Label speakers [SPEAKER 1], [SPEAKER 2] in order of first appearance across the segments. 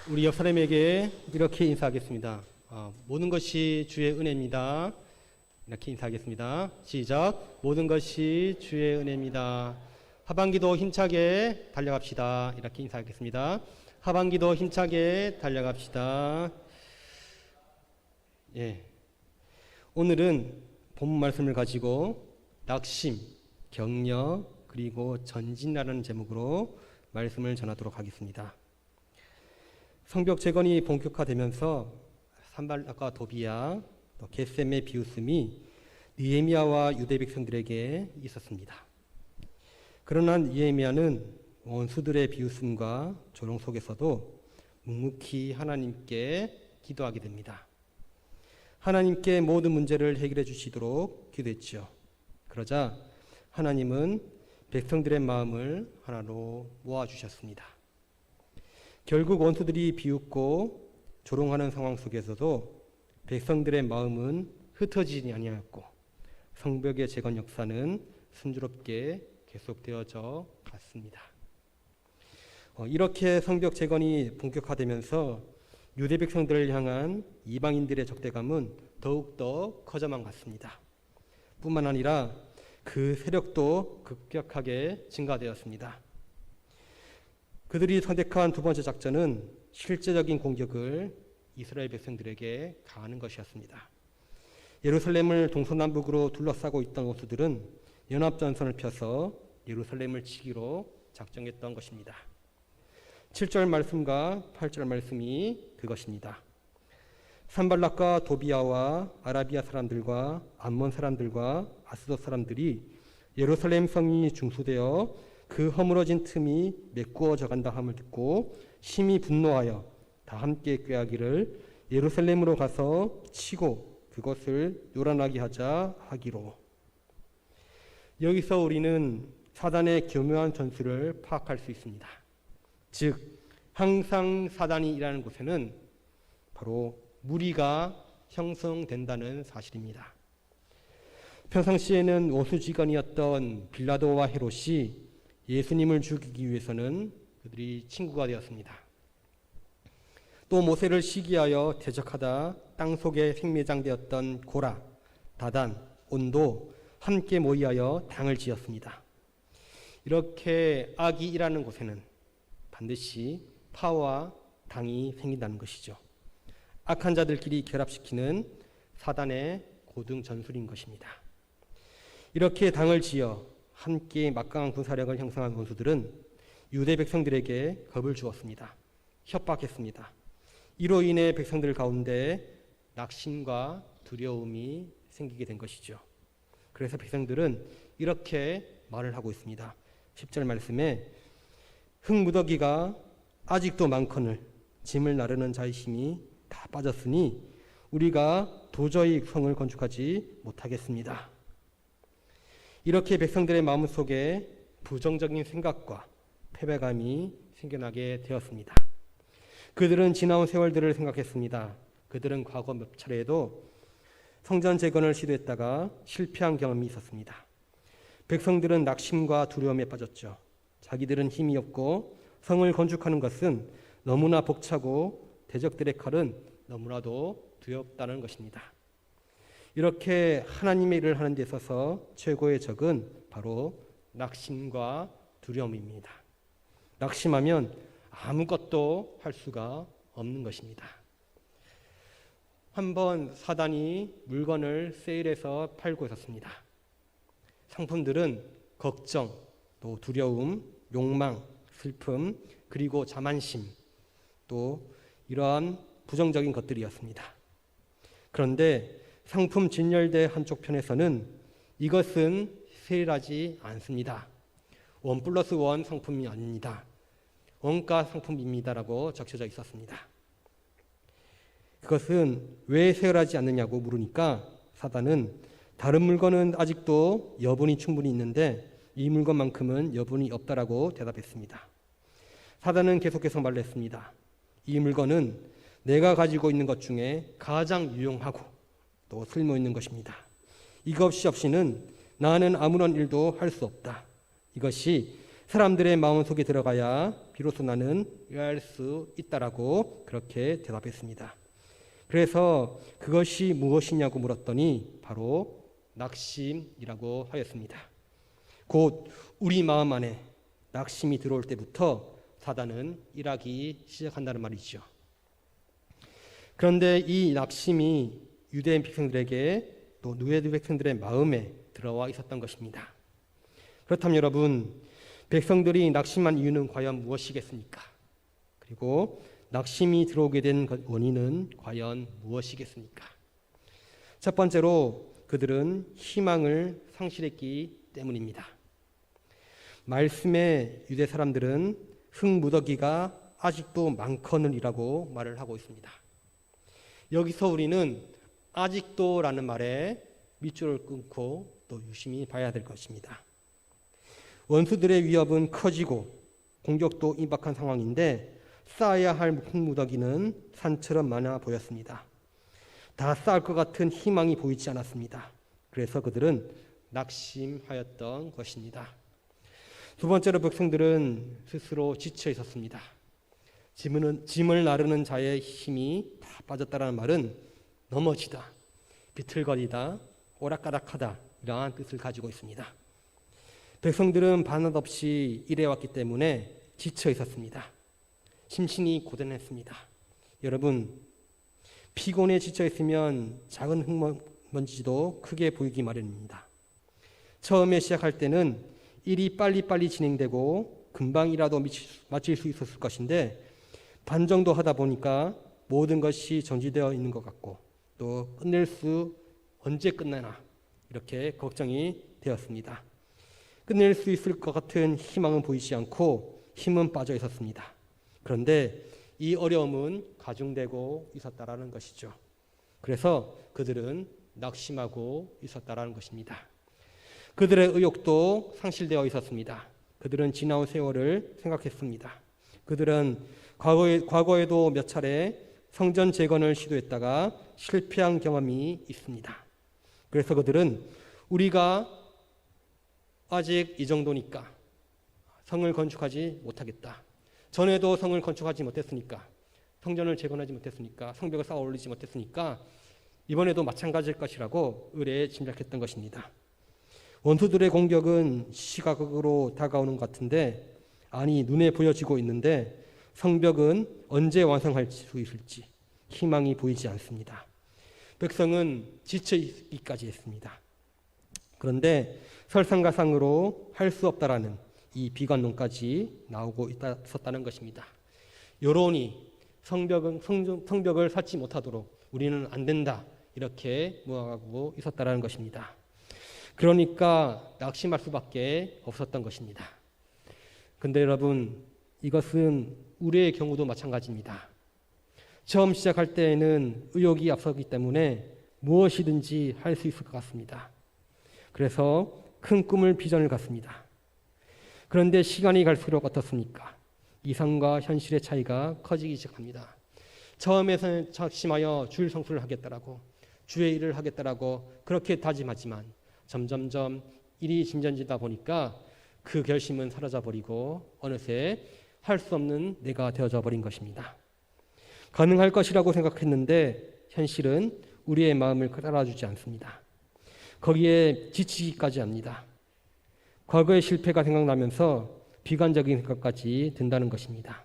[SPEAKER 1] 우리 옆 사람에게 이렇게 인사하겠습니다. 모든 것이 주의 은혜입니다. 이렇게 인사하겠습니다. 시작. 모든 것이 주의 은혜입니다. 하반기도 힘차게 달려갑시다. 이렇게 인사하겠습니다. 하반기도 힘차게 달려갑시다. 예. 오늘은 본문 말씀을 가지고 낙심, 격려, 그리고 전진이라는 제목으로 말씀을 전하도록 하겠습니다. 성벽 재건이 본격화되면서 산발락과 도비야, 또 겟셈의 비웃음이 느헤미야와 유대 백성들에게 있었습니다. 그러나 느헤미야는 원수들의 비웃음과 조롱 속에서도 묵묵히 하나님께 기도하게 됩니다. 하나님께 모든 문제를 해결해 주시도록 기도했죠. 그러자 하나님은 백성들의 마음을 하나로 모아주셨습니다. 결국 원수들이 비웃고 조롱하는 상황 속에서도 백성들의 마음은 흩어지지 아니하였고 성벽의 재건 역사는 순조롭게 계속되어져 갔습니다. 이렇게 성벽 재건이 본격화되면서 유대 백성들을 향한 이방인들의 적대감은 더욱더 커져만 갔습니다. 뿐만 아니라 그 세력도 급격하게 증가되었습니다. 그들이 선택한 두 번째 작전은 실제적인 공격을 이스라엘 백성들에게 가하는 것이었습니다. 예루살렘을 동서남북으로 둘러싸고 있던 원수들은 연합전선을 펴서 예루살렘을 치기로 작정했던 것입니다. 7절 말씀과 8절 말씀이 그것입니다. 산발락과 도비야와 아라비아 사람들과 암몬 사람들과 아스돗 사람들이 예루살렘 성이 중수되어 그 허물어진 틈이 메꾸어져 간다 함을 듣고 심히 분노하여 다 함께 꾀하기를 예루살렘으로 가서 치고 그것을 요란하게 하자 하기로. 여기서 우리는 사단의 교묘한 전술을 파악할 수 있습니다. 즉 항상 사단이 일하는 곳에는 바로 무리가 형성된다는 사실입니다. 평상시에는 원수지간이었던 빌라도와 헤롯이 예수님을 죽이기 위해서는 그들이 친구가 되었습니다. 또 모세를 시기하여 대적하다 땅속에 생매장되었던 고라, 다단, 온도 함께 모이하여 당을 지었습니다. 이렇게 악이 일하는 곳에는 반드시 파와 당이 생긴다는 것이죠. 악한 자들끼리 결합시키는 사단의 고등 전술인 것입니다. 이렇게 당을 지어 함께 막강한 군사력을 형성한 원수들은 유대 백성들에게 겁을 주었습니다. 협박했습니다. 이로 인해 백성들 가운데 낙심과 두려움이 생기게 된 것이죠. 그래서 백성들은 이렇게 말을 하고 있습니다. 10절 말씀에 흙무더기가 아직도 많거늘 짐을 나르는 자의 힘이 다 빠졌으니 우리가 도저히 성을 건축하지 못하겠습니다. 이렇게 백성들의 마음속에 부정적인 생각과 패배감이 생겨나게 되었습니다. 그들은 지나온 세월들을 생각했습니다. 그들은 과거 몇 차례에도 성전 재건을 시도했다가 실패한 경험이 있었습니다. 백성들은 낙심과 두려움에 빠졌죠. 자기들은 힘이 없고 성을 건축하는 것은 너무나 벅차고 대적들의 칼은 너무나도 두렵다는 것입니다. 이렇게 하나님의 일을 하는 데 있어서 최고의 적은 바로 낙심과 두려움입니다. 낙심하면 아무것도 할 수가 없는 것입니다. 한번 사단이 물건을 세일해서 팔고 있었습니다. 상품들은 걱정, 또 두려움, 욕망, 슬픔, 그리고 자만심, 또 이러한 부정적인 것들이었습니다. 그런데 상품 진열대 한쪽 편에서는 이것은 세일하지 않습니다. 1+1 상품이 아닙니다. 원가 상품입니다라고 적혀져 있었습니다. 그것은 왜 세일하지 않느냐고 물으니까 사단은 다른 물건은 아직도 여분이 충분히 있는데 이 물건만큼은 여분이 없다라고 대답했습니다. 사단은 계속해서 말했습니다. 이 물건은 내가 가지고 있는 것 중에 가장 유용하고 또 쓸모있는 것입니다. 이것 없이는 나는 아무런 일도 할 수 없다. 이것이 사람들의 마음속에 들어가야 비로소 나는 의할 수 있다라고 그렇게 대답했습니다. 그래서 그것이 무엇이냐고 물었더니 바로 낙심이라고 하였습니다. 곧 우리 마음 안에 낙심이 들어올 때부터 사단은 일하기 시작한다는 말이죠. 그런데 이 낙심이 유대인 백성들에게 또 누에드 백성들의 마음에 들어와 있었던 것입니다. 그렇다면 여러분, 백성들이 낙심한 이유는 과연 무엇이겠습니까? 그리고 낙심이 들어오게 된 원인은 과연 무엇이겠습니까? 첫 번째로 그들은 희망을 상실했기 때문입니다. 말씀에 유대 사람들은 흙무더기가 아직도 많거늘이라고 말을 하고 있습니다. 여기서 우리는 아직도라는 말에 밑줄을 끊고 또 유심히 봐야 될 것입니다. 원수들의 위협은 커지고 공격도 임박한 상황인데 쌓아야 할 흙무더기는 산처럼 많아 보였습니다. 다 쌓을 것 같은 희망이 보이지 않았습니다. 그래서 그들은 낙심하였던 것입니다. 두 번째로 백성들은 스스로 지쳐 있었습니다. 짐을 나르는 자의 힘이 다 빠졌다는 말은 넘어지다, 비틀거리다, 오락가락하다 이러한 뜻을 가지고 있습니다. 백성들은 반응 없이 일해왔기 때문에 지쳐 있었습니다. 심신이 고단했습니다. 여러분, 피곤에 지쳐 있으면 작은 흙먼지도 크게 보이기 마련입니다. 처음에 시작할 때는 일이 빨리빨리 진행되고 금방이라도 마칠 수 있었을 것인데 반 정도 하다 보니까 모든 것이 정지되어 있는 것 같고 또 언제 끝나나 이렇게 걱정이 되었습니다. 끝낼 수 있을 것 같은 희망은 보이지 않고 힘은 빠져 있었습니다. 그런데 이 어려움은 가중되고 있었다라는 것이죠. 그래서 그들은 낙심하고 있었다라는 것입니다. 그들의 의욕도 상실되어 있었습니다. 그들은 지나온 세월을 생각했습니다. 그들은 과거에도 몇 차례 성전 재건을 시도했다가 실패한 경험이 있습니다. 그래서 그들은 우리가 아직 이 정도니까 성을 건축하지 못하겠다. 전에도 성을 건축하지 못했으니까, 성전을 재건하지 못했으니까, 성벽을 쌓아 올리지 못했으니까 이번에도 마찬가지일 것이라고 의뢰에 짐작했던 것입니다. 원수들의 공격은 시각으로 다가오는 것 같은데 아니 눈에 보여지고 있는데 성벽은 언제 완성할 수 있을지 희망이 보이지 않습니다. 백성은 지쳐있기까지 했습니다. 그런데 설상가상으로 할 수 없다라는 이 비관론까지 나오고 있었다는 것입니다. 여론이 성벽을 쌓지 못하도록 우리는 안 된다 이렇게 모아가고 있었다는 것입니다. 그러니까 낙심할 수밖에 없었던 것입니다. 그런데 여러분, 이것은 우리의 경우도 마찬가지입니다. 처음 시작할 때에는 의욕이 앞서기 때문에 무엇이든지 할 수 있을 것 같습니다. 그래서 큰 꿈을 비전을 갖습니다. 그런데 시간이 갈수록 어떻습니까? 이상과 현실의 차이가 커지기 시작합니다. 처음에는 작심하여 주일 성수를 하겠다라고, 주의 일을 하겠다라고 그렇게 다짐하지만 점점점 일이 진전지다 보니까 그 결심은 사라져버리고 어느새 할 수 없는 내가 되어져 버린 것입니다. 가능할 것이라고 생각했는데 현실은 우리의 마음을 따라주지 않습니다. 거기에 지치기까지 합니다. 과거의 실패가 생각나면서 비관적인 생각까지 든다는 것입니다.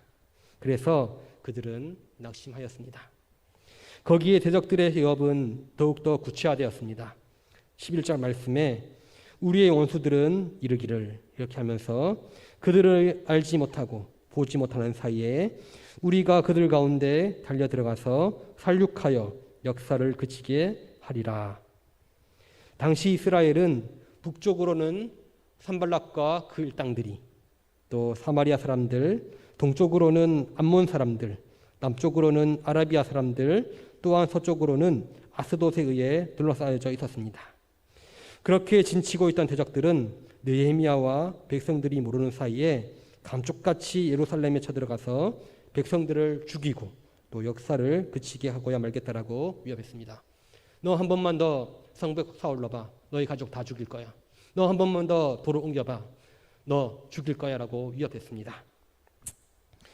[SPEAKER 1] 그래서 그들은 낙심하였습니다. 거기에 대적들의 위협은 더욱더 구체화되었습니다. 11절 말씀에 우리의 원수들은 이르기를 이렇게 하면서 그들을 알지 못하고 보지 못하는 사이에 우리가 그들 가운데 달려 들어가서 살육하여 역사를 그치게 하리라. 당시 이스라엘은 북쪽으로는 산발락과 그 일당들이, 또 사마리아 사람들, 동쪽으로는 암몬 사람들, 남쪽으로는 아라비아 사람들, 또한 서쪽으로는 아스돗에 의해 둘러싸여져 있었습니다. 그렇게 진치고 있던 대적들은 느헤미야와 백성들이 모르는 사이에 감쪽같이 예루살렘에 쳐들어가서 백성들을 죽이고 또 역사를 그치게 하고야 말겠다라고 위협했습니다. 너 한 번만 더 성벽 쌓아올려봐. 너희 가족 다 죽일 거야. 너 한 번만 더 돌을 옮겨봐. 너 죽일 거야 라고 위협했습니다.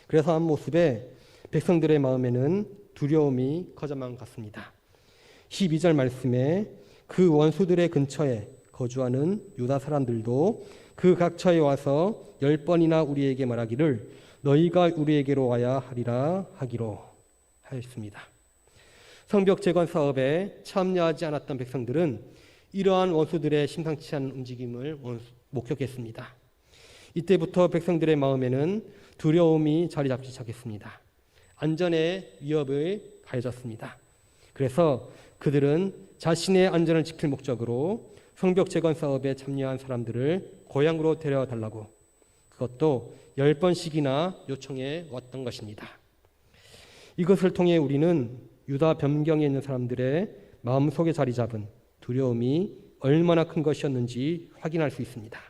[SPEAKER 1] 그래서 한 모습에 백성들의 마음에는 두려움이 커져만 갔습니다. 12절 말씀에 그 원수들의 근처에 거주하는 유다 사람들도 그 각처에 와서 10번이나 우리에게 말하기를 너희가 우리에게로 와야 하리라 하기로 하였습니다. 성벽 재건 사업에 참여하지 않았던 백성들은 이러한 원수들의 심상치 않은 움직임을 목격했습니다. 이때부터 백성들의 마음에는 두려움이 자리 잡기 시작했습니다. 안전의 위협을 가해졌습니다. 그래서 그들은 자신의 안전을 지킬 목적으로 성벽 재건 사업에 참여한 사람들을 고향으로 데려달라고 그것도 10번씩이나 요청해 왔던 것입니다. 이것을 통해 우리는 유다 변경에 있는 사람들의 마음속에 자리 잡은 두려움이 얼마나 큰 것이었는지 확인할 수 있습니다.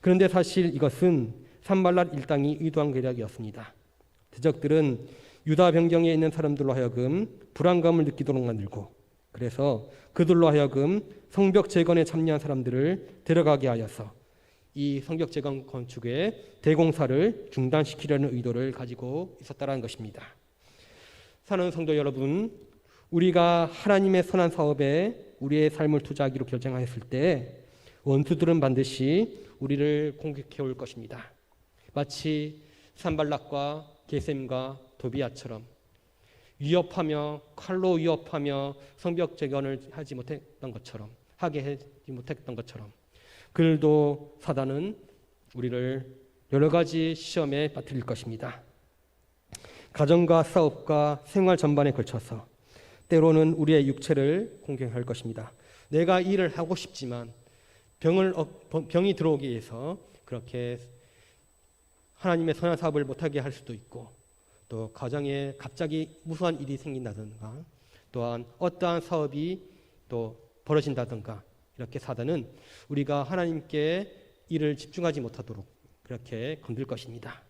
[SPEAKER 1] 그런데 사실 이것은 산발랏 일당이 의도한 계략이었습니다. 대적들은 유다 변경에 있는 사람들로 하여금 불안감을 느끼도록 만들고 그래서 그들로 하여금 성벽 재건에 참여한 사람들을 데려가게 하여서 이 성벽 재건 건축의 대공사를 중단시키려는 의도를 가지고 있었다는 것입니다. 사랑하는 성도 여러분, 우리가 하나님의 선한 사업에 우리의 삶을 투자하기로 결정하였을 때 원수들은 반드시 우리를 공격해 올 것입니다. 마치 산발락과 게셈과 도비아처럼 위협하며 칼로 위협하며 성벽 재건을 하지 못했던 것처럼 그들도 사단은 우리를 여러 가지 시험에 빠뜨릴 것입니다. 가정과 사업과 생활 전반에 걸쳐서 때로는 우리의 육체를 공격할 것입니다. 내가 일을 하고 싶지만 병이 들어오기 위해서 그렇게 하나님의 선한 사업을 못하게 할 수도 있고 또 가정에 갑자기 무수한 일이 생긴다든가 또한 어떠한 사업이 또 벌어진다든가 이렇게 사단은 우리가 하나님께 일을 집중하지 못하도록 그렇게 건들 것입니다.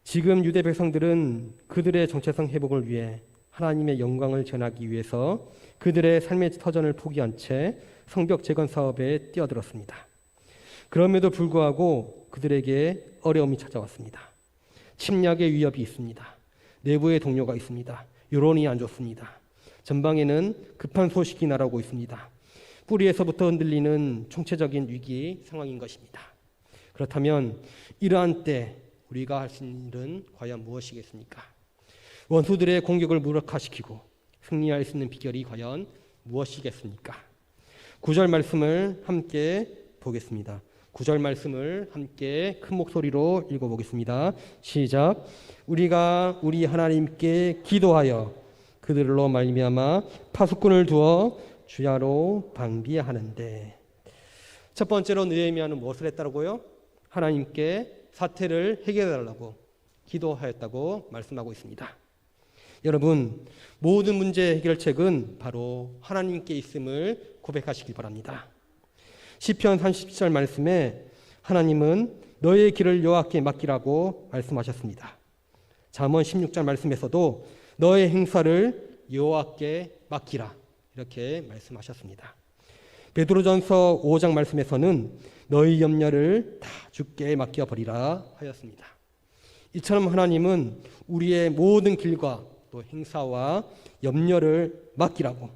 [SPEAKER 1] 지금 유대 백성들은 그들의 정체성 회복을 위해 하나님의 영광을 전하기 위해서 그들의 삶의 터전을 포기한 채 성벽 재건 사업에 뛰어들었습니다. 그럼에도 불구하고 그들에게 어려움이 찾아왔습니다. 침략의 위협이 있습니다. 내부의 동료가 있습니다. 여론이 안 좋습니다. 전방에는 급한 소식이 날아오고 있습니다. 뿌리에서부터 흔들리는 총체적인 위기 상황인 것입니다. 그렇다면 이러한 때 우리가 할 수 있는 일은 과연 무엇이겠습니까? 원수들의 공격을 무력화시키고 승리할 수 있는 비결이 과연 무엇이겠습니까? 9절 말씀을 함께 보겠습니다. 9절 말씀을 함께 큰 목소리로 읽어보겠습니다. 시작. 우리가 우리 하나님께 기도하여 그들로 말미암아 파수꾼을 두어 주야로 방비하는데. 첫 번째로 느헤미야는 무엇을 했다고요? 하나님께 사태를 해결해달라고 기도하였다고 말씀하고 있습니다. 여러분, 모든 문제 해결책은 바로 하나님께 있음을 고백하시기 바랍니다. 시편 30절 말씀에 하나님은 너의 길을 여호와께 맡기라고 말씀하셨습니다. 잠언 16절 말씀에서도 너의 행사를 여호와께 맡기라 이렇게 말씀하셨습니다. 베드로전서 5장 말씀에서는 너희 염려를 다 주께 맡겨버리라 하였습니다. 이처럼 하나님은 우리의 모든 길과 또 행사와 염려를 맡기라고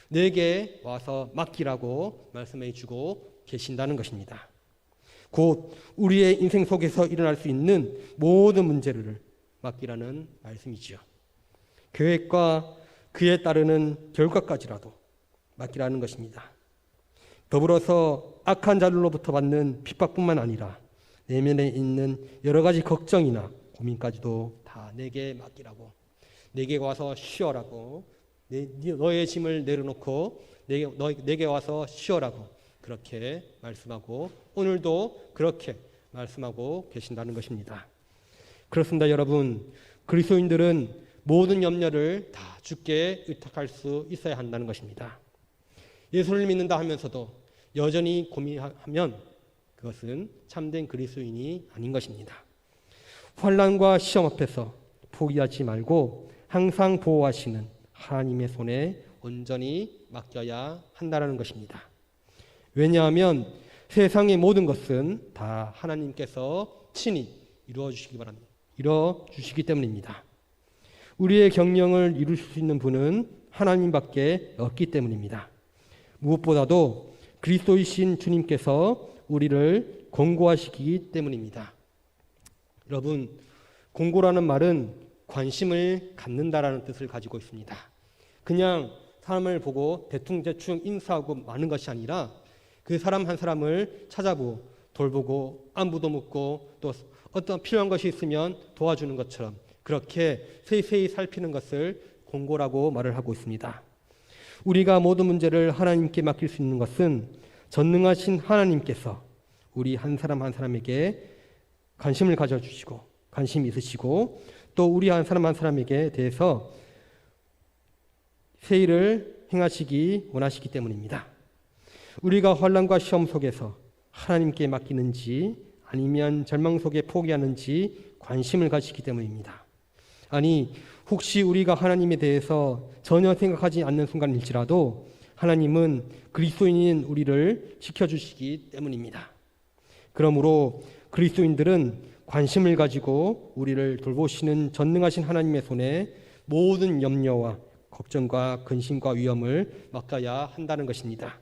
[SPEAKER 1] 내게 와서 맡기라고 말씀해 주고 계신다는 것입니다. 곧 우리의 인생 속에서 일어날 수 있는 모든 문제를 맡기라는 말씀이지요. 계획과 그에 따르는 결과까지라도 맡기라는 것입니다. 더불어서 악한 자들로부터 받는 핍박뿐만 아니라 내면에 있는 여러 가지 걱정이나 고민까지도 다 내게 맡기라고 내게 와서 쉬어라고 너의 짐을 내려놓고 내게 와서 쉬어라고 그렇게 말씀하고 오늘도 그렇게 말씀하고 계신다는 것입니다. 그렇습니다. 여러분, 그리스도인들은 모든 염려를 다 주께 의탁할 수 있어야 한다는 것입니다. 예수를 믿는다 하면서도 여전히 고민하면 그것은 참된 그리스도인이 아닌 것입니다. 환난과 시험 앞에서 포기하지 말고 항상 보호하시는 하나님의 손에 온전히 맡겨야 한다는 것입니다. 왜냐하면 세상의 모든 것은 다 하나님께서 친히 이루어 주시기 바랍니다. 이루어 주시기 때문입니다. 우리의 경영을 이룰 수 있는 분은 하나님밖에 없기 때문입니다. 무엇보다도 그리스도이신 주님께서 우리를 권고하시기 때문입니다. 여러분, 권고라는 말은 관심을 갖는다라는 뜻을 가지고 있습니다. 그냥 사람을 보고 대충 인사하고 마는 것이 아니라 그 사람 한 사람을 찾아보고 돌보고 안부도 묻고 또 어떤 필요한 것이 있으면 도와주는 것처럼 그렇게 세세히 살피는 것을 권고라고 말을 하고 있습니다. 우리가 모든 문제를 하나님께 맡길 수 있는 것은 전능하신 하나님께서 우리 한 사람 한 사람에게 관심을 가져주시고 관심이 있으시고 또 우리 한 사람에게 대해서 세일을 행하시기 원하시기 때문입니다. 우리가 환난과 시험 속에서 하나님께 맡기는지 아니면 절망 속에 포기하는지 관심을 가지기 때문입니다. 아니, 혹시 우리가 하나님에 대해서 전혀 생각하지 않는 순간일지라도 하나님은 그리스도인인 우리를 지켜주시기 때문입니다. 그러므로 그리스도인들은 관심을 가지고 우리를 돌보시는 전능하신 하나님의 손에 모든 염려와 걱정과 근심과 위험을 맡겨야 한다는 것입니다.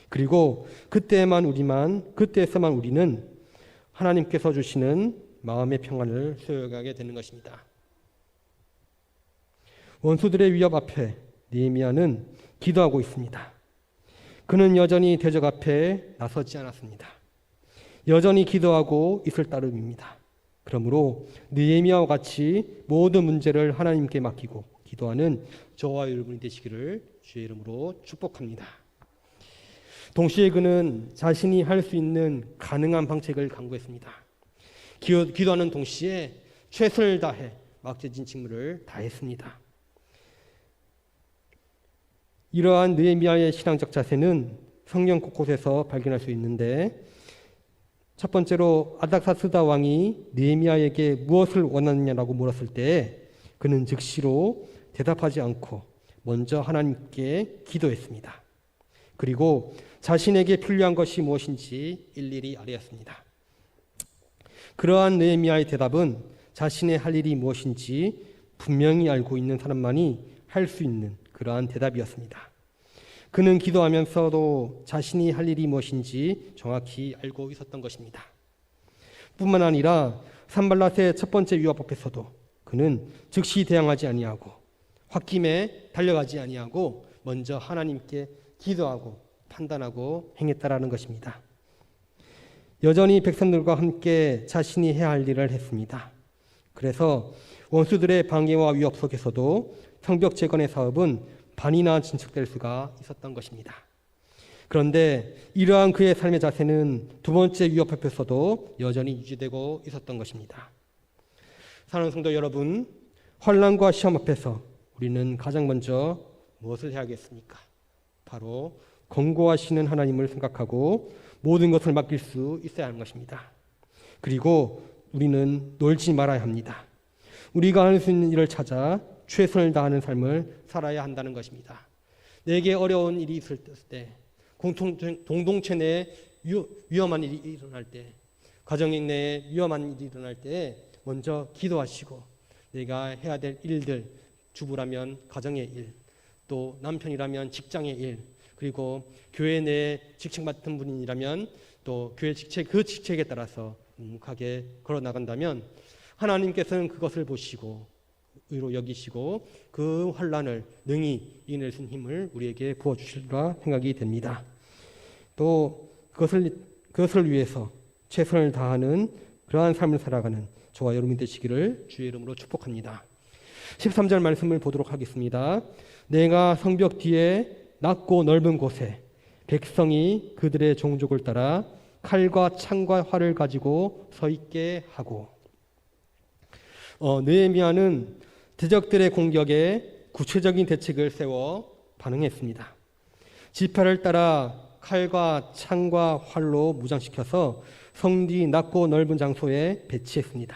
[SPEAKER 1] 그리고 그때서만 우리는 하나님께서 주시는 마음의 평안을 소유하게 되는 것입니다. 원수들의 위협 앞에 느헤미야는 기도하고 있습니다. 그는 여전히 대적 앞에 나서지 않았습니다. 여전히 기도하고 있을 따름입니다. 그러므로 느헤미야와 같이 모든 문제를 하나님께 맡기고 기도하는 저와 여러분이 되시기를 주의 이름으로 축복합니다. 동시에 그는 자신이 할 수 있는 가능한 방책을 강구했습니다. 기도하는 동시에 최선을 다해 맡겨진 직무를 다했습니다. 이러한 느헤미야의 신앙적 자세는 성경 곳곳에서 발견할 수 있는데 첫 번째로 아닥사스다 왕이 느헤미야에게 무엇을 원하느냐라고 물었을 때 그는 즉시로 대답하지 않고 먼저 하나님께 기도했습니다. 그리고 자신에게 필요한 것이 무엇인지 일일이 아뢰었습니다. 그러한 느헤미야의 대답은 자신의 할 일이 무엇인지 분명히 알고 있는 사람만이 할 수 있는 그러한 대답이었습니다. 그는 기도하면서도 자신이 할 일이 무엇인지 정확히 알고 있었던 것입니다. 뿐만 아니라 산발랏의 첫 번째 위협 앞에서도 그는 즉시 대항하지 아니하고 홧김에 달려가지 아니하고 먼저 하나님께 기도하고 판단하고 행했다라는 것입니다. 여전히 백성들과 함께 자신이 해야 할 일을 했습니다. 그래서 원수들의 방해와 위협 속에서도 성벽 재건의 사업은 반이나 진척될 수가 있었던 것입니다. 그런데 이러한 그의 삶의 자세는 두 번째 위협 앞에서도 여전히 유지되고 있었던 것입니다. 사랑하는 성도 여러분, 환난과 시험 앞에서 우리는 가장 먼저 무엇을 해야겠습니까? 바로 권고하시는 하나님을 생각하고 모든 것을 맡길 수 있어야 하는 것입니다. 그리고 우리는 놀지 말아야 합니다. 우리가 할 수 있는 일을 찾아 최선을 다하는 삶을 살아야 한다는 것입니다. 내게 어려운 일이 있을 때, 공동체 내에 위험한 일이 일어날 때, 가정 내에 위험한 일이 일어날 때 먼저 기도하시고 내가 해야 될 일들, 주부라면 가정의 일, 또 남편이라면 직장의 일, 그리고 교회 내에 직책 맡은 분이라면 또 교회 그 직책에 따라서 묵묵하게 걸어 나간다면 하나님께서는 그것을 보시고 의로 여기시고 그 환난을 능히 이겨낼 수 있는 힘을 우리에게 부어주시리라 생각이 됩니다. 또 그것을 위해서 최선을 다하는 그러한 삶을 살아가는 저와 여러분이 되시기를 주의 이름으로 축복합니다. 13절 말씀을 보도록 하겠습니다. 내가 성벽 뒤에 낮고 넓은 곳에 백성이 그들의 종족을 따라 칼과 창과 활을 가지고 서 있게 하고, 느헤미야는 대적들의 공격에 구체적인 대책을 세워 반응했습니다. 지파를 따라 칼과 창과 활로 무장시켜서 성 뒤 낮고 넓은 장소에 배치했습니다.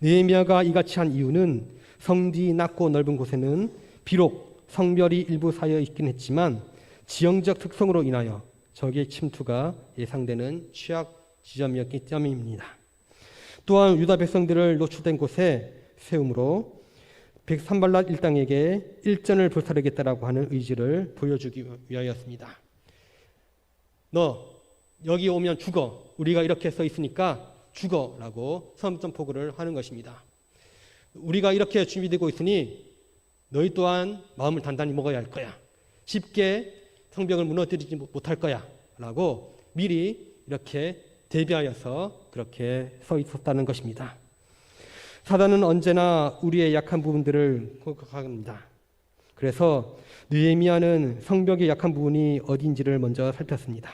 [SPEAKER 1] 느헤미야가 이같이 한 이유는 성 뒤 낮고 넓은 곳에는 비록 성별이 일부 쌓여 있긴 했지만 지형적 특성으로 인하여 적의 침투가 예상되는 취약 지점이었기 때문입니다. 또한 유다 백성들을 노출된 곳에 세움으로 백산발랏 일당에게 일전을 불사르겠다라고 하는 의지를 보여주기 위하였습니다. 너 여기 오면 죽어. 우리가 이렇게 써 있으니까 죽어라고 선전포고를 하는 것입니다. 우리가 이렇게 준비되고 있으니 너희 또한 마음을 단단히 먹어야 할 거야. 쉽게 성벽을 무너뜨리지 못할 거야 라고 미리 이렇게 대비하여서 그렇게 서 있었다는 것입니다. 사단은 언제나 우리의 약한 부분들을 공격합니다. 그래서 느헤미야는 성벽의 약한 부분이 어딘지를 먼저 살폈습니다.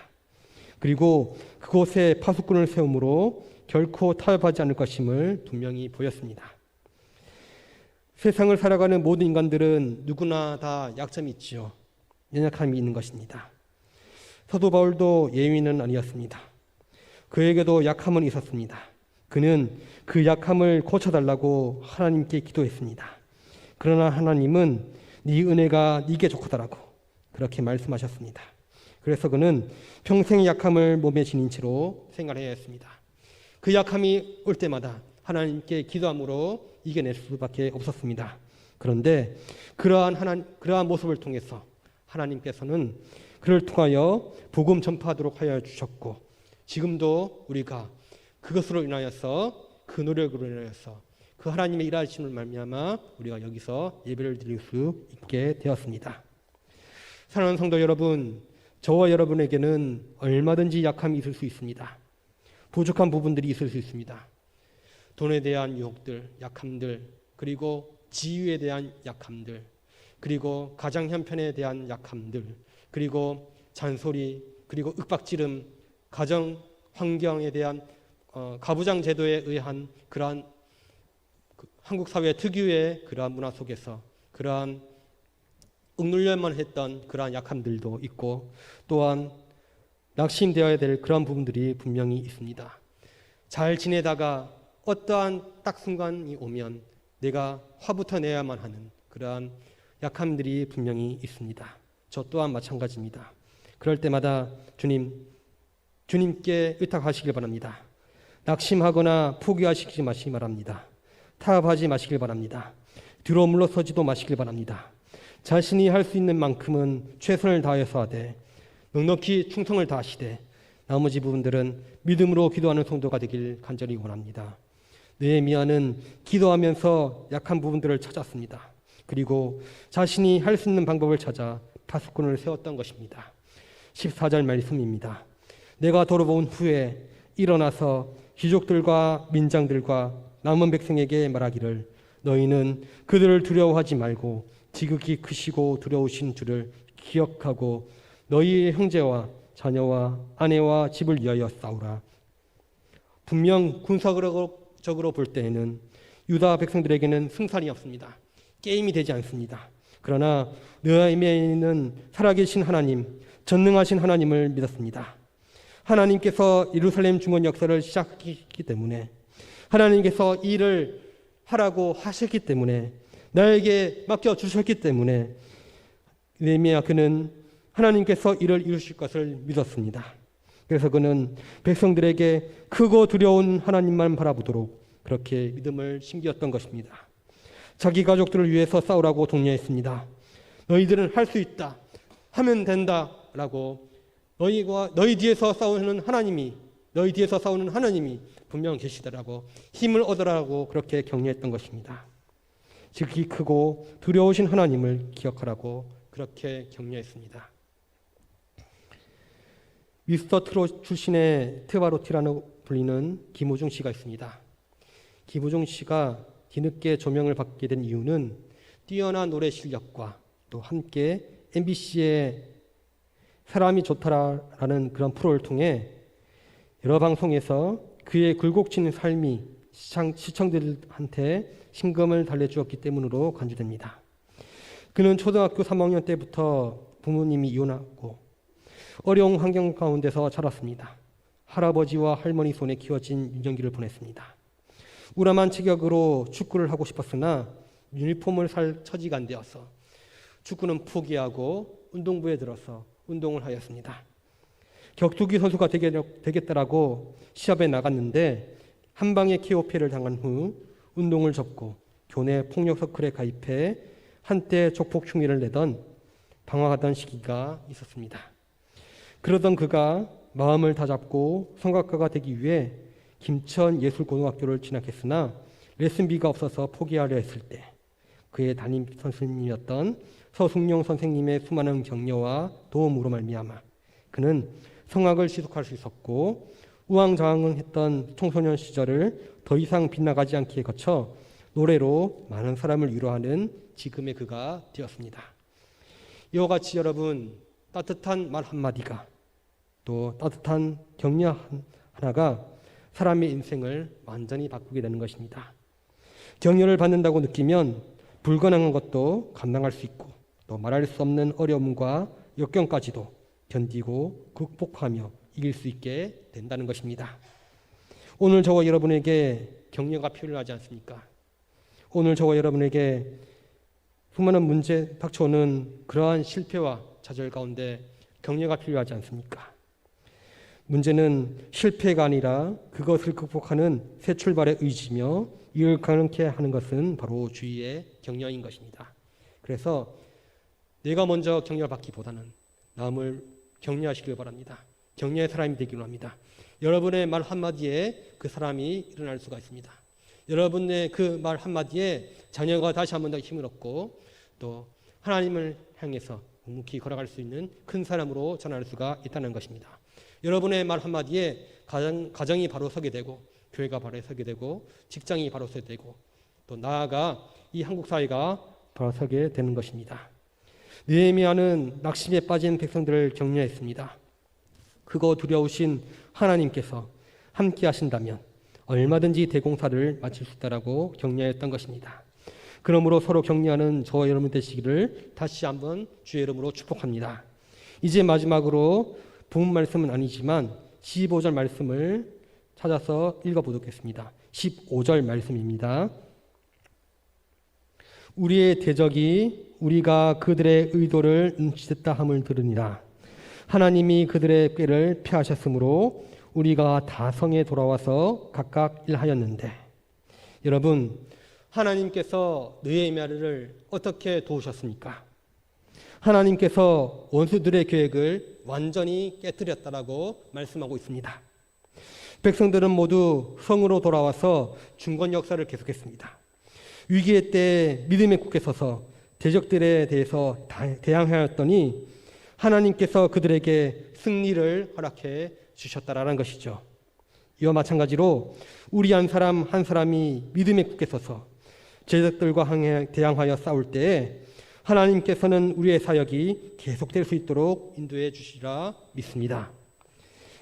[SPEAKER 1] 그리고 그곳에 파수꾼을 세움으로 결코 타협하지 않을 것임을 분명히 보였습니다. 세상을 살아가는 모든 인간들은 누구나 다 약점이 있지요. 연약함이 있는 것입니다. 사도 바울도 예외는 아니었습니다. 그에게도 약함은 있었습니다. 그는 그 약함을 고쳐달라고 하나님께 기도했습니다. 그러나 하나님은 네 은혜가 네게 좋거다라고 그렇게 말씀하셨습니다. 그래서 그는 평생 약함을 몸에 지닌 채로 생활해야 했습니다. 그 약함이 올 때마다 하나님께 기도함으로 이겨낼 수밖에 없었습니다. 그런데 그러한 모습을 통해서 하나님께서는 그를 통하여 복음 전파하도록 하여 주셨고, 지금도 우리가 그것으로 인하여서 그 노력으로 인하여서 그 하나님의 일하심을 말미암아 우리가 여기서 예배를 드릴 수 있게 되었습니다. 사랑하는 성도 여러분, 저와 여러분에게는 얼마든지 약함이 있을 수 있습니다. 부족한 부분들이 있을 수 있습니다. 돈에 대한 유혹들, 약함들, 그리고 지위에 대한 약함들, 그리고 가정 형편에 대한 약함들, 그리고 잔소리, 그리고 윽박지름, 가정 환경에 대한 가부장 제도에 의한 그러한 한국 사회 특유의 그러한 문화 속에서 그러한 억눌려만 했던 그러한 약함들도 있고, 또한 낙심되어야 될 그러한 부분들이 분명히 있습니다. 잘 지내다가 어떠한 딱 순간이 오면 내가 화부터 내야만 하는 그러한 약함들이 분명히 있습니다. 저 또한 마찬가지입니다. 그럴 때마다 주님께 의탁하시길 바랍니다. 낙심하거나 포기하시지 마시기 바랍니다. 타협하지 마시길 바랍니다. 뒤로 물러서지도 마시길 바랍니다. 자신이 할 수 있는 만큼은 최선을 다해서 하되 넉넉히 충성을 다하시되 나머지 부분들은 믿음으로 기도하는 성도가 되길 간절히 원합니다. 느헤미야는 기도하면서 약한 부분들을 찾았습니다. 그리고 자신이 할 수 있는 방법을 찾아 파수꾼을 세웠던 것입니다. 14절 말씀입니다. 내가 돌아온 후에 일어나서 귀족들과 민장들과 남은 백성에게 말하기를 너희는 그들을 두려워하지 말고 지극히 크시고 두려우신 주를 기억하고 너희의 형제와 자녀와 아내와 집을 위하여 싸우라. 분명 군사적으로 볼 때에는 유다 백성들에게는 승산이 없습니다. 게임이 되지 않습니다. 그러나 느헤미야는 살아계신 하나님, 전능하신 하나님을 믿었습니다. 하나님께서 예루살렘 중원 역사를 시작했기 때문에, 하나님께서 일을 하라고 하셨기 때문에, 나에게 맡겨주셨기 때문에 느헤미야 그는 하나님께서 일을 이루실 것을 믿었습니다. 그래서 그는 백성들에게 크고 두려운 하나님만 바라보도록 그렇게 믿음을 심기었던 것입니다. 자기 가족들을 위해서 싸우라고 독려했습니다. 너희들은 할 수 있다, 하면 된다 라고 너희 뒤에서 싸우는 하나님이 분명 계시더라고 힘을 얻으라고 그렇게 격려했던 것입니다. 지극히 크고 두려우신 하나님을 기억하라고 그렇게 격려했습니다. 미스터 트롯 출신의 트바로티라고 불리는 김호중 씨가 있습니다. 김호중 씨가 뒤늦게 조명을 받게 된 이유는 뛰어난 노래 실력과 또 함께 MBC의 사람이 좋다라는 그런 프로를 통해 여러 방송에서 그의 굴곡진 삶이 시청자들한테 심금을 달래주었기 때문으로 간주됩니다. 그는 초등학교 3학년 때부터 부모님이 이혼하고 어려운 환경 가운데서 자랐습니다. 할아버지와 할머니 손에 키워진 유년기를 보냈습니다. 우람한 체격으로 축구를 하고 싶었으나 유니폼을 살 처지가 안 되어서 축구는 포기하고 운동부에 들어서 운동을 하였습니다. 격투기 선수가 되겠다라고 시합에 나갔는데 한 방에 KO패를 당한 후 운동을 접고 교내 폭력 서클에 가입해 한때 조폭 흉내를 내던 방황하던 시기가 있었습니다. 그러던 그가 마음을 다잡고 성악가가 되기 위해 김천예술고등학교를 진학했으나 레슨비가 없어서 포기하려 했을 때 그의 담임 선생님이었던 서숙룡 선생님의 수많은 격려와 도움으로 말미암아 그는 성악을 시작할 수 있었고 우왕좌왕했던 청소년 시절을 더 이상 빗나가지 않기에 거쳐 노래로 많은 사람을 위로하는 지금의 그가 되었습니다. 이와 같이 여러분, 따뜻한 말 한마디가 또 따뜻한 격려 하나가 사람의 인생을 완전히 바꾸게 되는 것입니다. 격려를 받는다고 느끼면 불가능한 것도 감당할 수 있고 또 말할 수 없는 어려움과 역경까지도 견디고 극복하며 이길 수 있게 된다는 것입니다. 오늘 저와 여러분에게 격려가 필요하지 않습니까? 오늘 저와 여러분에게 수많은 문제 닥쳐오는 그러한 실패와 좌절 가운데 격려가 필요하지 않습니까? 문제는 실패가 아니라 그것을 극복하는 새 출발의 의지며 이를 가능케 하는 것은 바로 주위의 격려인 것입니다. 그래서 내가 먼저 격려를 받기보다는 남을 격려하시길 바랍니다. 격려의 사람이 되기로 합니다. 여러분의 말 한마디에 그 사람이 일어날 수가 있습니다. 여러분의 그 말 한마디에 자녀가 다시 한 번 더 힘을 얻고 또 하나님을 향해서 묵묵히 걸어갈 수 있는 큰 사람으로 전할 수가 있다는 것입니다. 여러분의 말 한마디에 가정이 바로 서게 되고 교회가 바로 서게 되고 직장이 바로 서게 되고 또 나아가 이 한국 사회가 바로 서게 되는 것입니다. 느헤미야는 낙심에 빠진 백성들을 격려했습니다. 크고 두려우신 하나님께서 함께 하신다면 얼마든지 대공사를 마칠 수 있다라고 격려했던 것입니다. 그러므로 서로 격려하는 저와 여러분 되시기를 다시 한번 주의 이름으로 축복합니다. 이제 마지막으로 본 말씀은 아니지만 15절 말씀을 찾아서 읽어보겠습니다. 15절 말씀입니다. 우리의 대적이 우리가 그들의 의도를 눈치챘다 함을 들으니라. 하나님이 그들의 꾀를 피하셨으므로 우리가 다 성에 돌아와서 각각 일하였는데. 여러분, 하나님께서 느헤미야를 어떻게 도우셨습니까? 하나님께서 원수들의 계획을 완전히 깨뜨렸다라고 말씀하고 있습니다. 백성들은 모두 성으로 돌아와서 중건 역사를 계속했습니다. 위기의 때에 믿음의 굳게 서서 대적들에 대해서 대항하였더니 하나님께서 그들에게 승리를 허락해 주셨다라는 것이죠. 이와 마찬가지로 우리 한 사람 한 사람이 믿음에 굳게 서서 대적들과 대항하여 싸울 때에 하나님께서는 우리의 사역이 계속될 수 있도록 인도해 주시리라 믿습니다.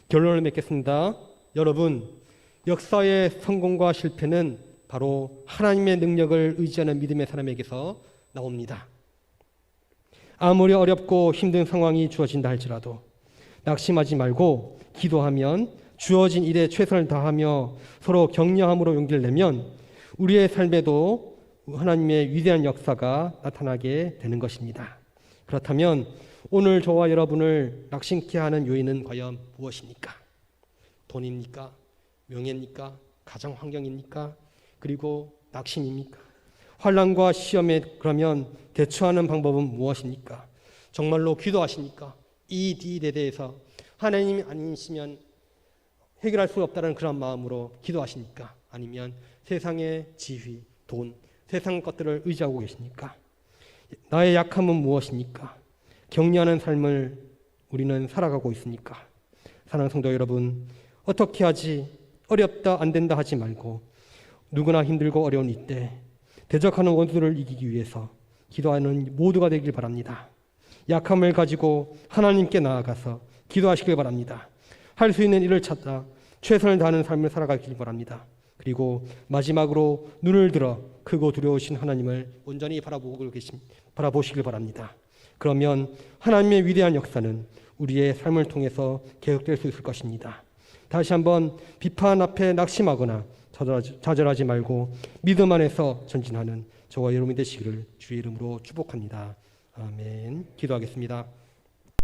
[SPEAKER 1] 결론을 맺겠습니다. 여러분, 역사의 성공과 실패는 바로 하나님의 능력을 의지하는 믿음의 사람에게서 나옵니다. 아무리 어렵고 힘든 상황이 주어진다 할지라도 낙심하지 말고 기도하면 주어진 일에 최선을 다하며 서로 격려함으로 용기를 내면 우리의 삶에도 하나님의 위대한 역사가 나타나게 되는 것입니다. 그렇다면 오늘 저와 여러분을 낙심케 하는 요인은 과연 무엇입니까? 돈입니까? 명예입니까? 가정 환경입니까? 그리고 낙심입니까? 환난과 시험에 그러면 대처하는 방법은 무엇입니까? 정말로 기도하십니까? 이 일에 대해서 하나님이 아니시면 해결할 수 없다는 그런 마음으로 기도하십니까? 아니면 세상의 지위, 돈, 세상 것들을 의지하고 계십니까? 나의 약함은 무엇입니까? 격려하는 삶을 우리는 살아가고 있습니까? 사랑하는 성도 여러분, 어떻게 하지? 어렵다 안 된다 하지 말고 누구나 힘들고 어려운 이때 대적하는 원수를 이기기 위해서 기도하는 모두가 되길 바랍니다. 약함을 가지고 하나님께 나아가서 기도하시길 바랍니다. 할 수 있는 일을 찾아 최선을 다하는 삶을 살아가길 바랍니다. 그리고 마지막으로 눈을 들어 크고 두려우신 하나님을 온전히 바라보시길 바랍니다. 그러면 하나님의 위대한 역사는 우리의 삶을 통해서 계속될 수 있을 것입니다. 다시 한번 비판 앞에 낙심하거나 좌절하지 말고 믿음 안에서 전진하는 저와 여러분이 되시기를 주의 이름으로 축복합니다. 아멘. 기도하겠습니다.